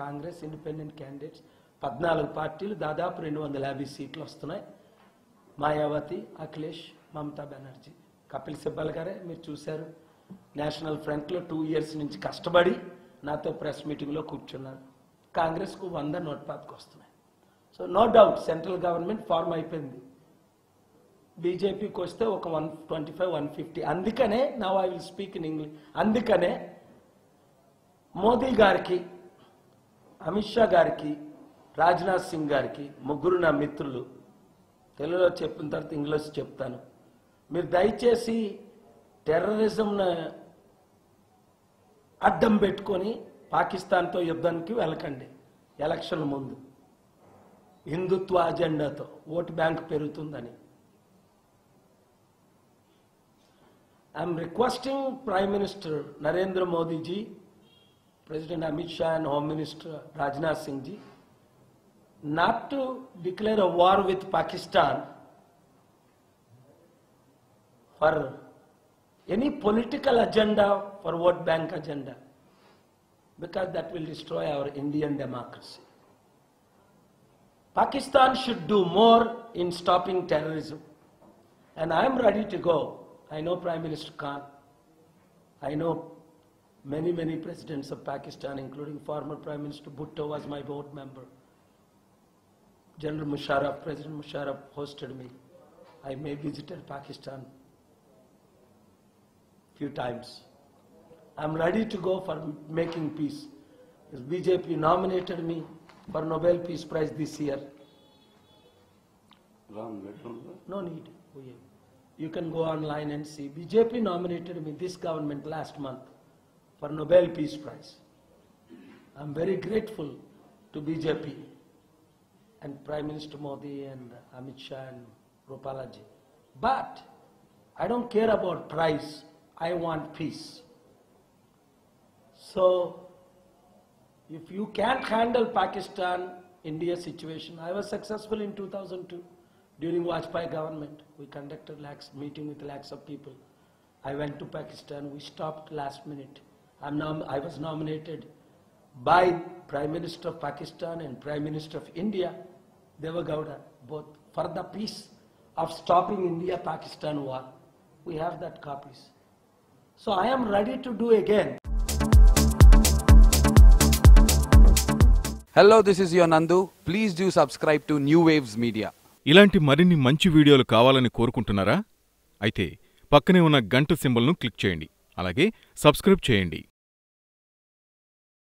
Congress independent candidates 14 పార్టీలు దాదాపు 250 సీట్లు వస్తున్నాయి. మాయావతి, అఖిలేష్, మమతా బెనర్జీ. కపిల్ సిబ్బల్ గారే మీరు చూశారు, నేషనల్ ఫ్రంట్లో 2 ఇయర్స్ నుంచి కష్టపడి నాతో ప్రెస్ మీటింగ్లో కూర్చున్నారు. కాంగ్రెస్కు 100 నోట్పాత్కి వస్తున్నాయి. So no doubt central government form అయిపోయింది. బీజేపీకి వస్తే ఒక 125, 150. అందుకనే now I will speak in English. అందుకనే మోదీ గారికి, అమిత్ షా గారికి, రాజ్నాథ్ సింగ్ గారికి, ముగ్గురు నా మిత్రులు, తెలుగులో చెప్పిన తర్వాత ఇంగ్లీష్ చెప్తాను. మీరు దయచేసి టెర్రరిజంను అడ్డం పెట్టుకొని పాకిస్తాన్తో యుద్ధానికి వెళ్ళకండి. ఎలక్షన్ ముందు హిందుత్వ అజెండాతో ఓటు బ్యాంక్ పెరుగుతుందని. I'm requesting prime minister Narendra Modiji, President Amit Shah and Home Minister Rajnath Singh ji not to declare a war with Pakistan for any political agenda, for vote bank agenda, because that will destroy our Indian democracy. Pakistan should do more in stopping terrorism, and I am ready to go. I know Prime Minister Khan, I know many presidents of Pakistan, including former Prime Minister Bhutto was my board member. General Musharraf, President Musharraf hosted me. I may visited Pakistan few times. I'm ready to go for making peace. Because BJP nominated me for Nobel Peace Prize this year. No need. You can go online and see. BJP nominated me, this government, last month, for Nobel Peace Prize. I'm very grateful to BJP and Prime Minister Modi and Amit Shah and Rupala ji. But I don't care about prize. I want peace. So if you can't handle Pakistan-India situation, I was successful in 2002 during Vajpayee government. We conducted meeting with lakhs of people. I went to Pakistan. We stopped last minute. I was nominated by Prime Minister of Pakistan and Prime Minister of India, Deva Gowda, both, for the peace of stopping India-Pakistan war. We have that copies. So I am ready to do again. Hello, this is your Nandu. Please do subscribe to New Waves Media. ఇలాంటి మరిన్ని మంచి వీడియోలు కావాలని కోరుకుంటున్నారా? అయితే పక్కనే ఉన్న గంట సింబల్ను click చేయండి. అలాగే సబ్స్క్రైబ్ చేయండి.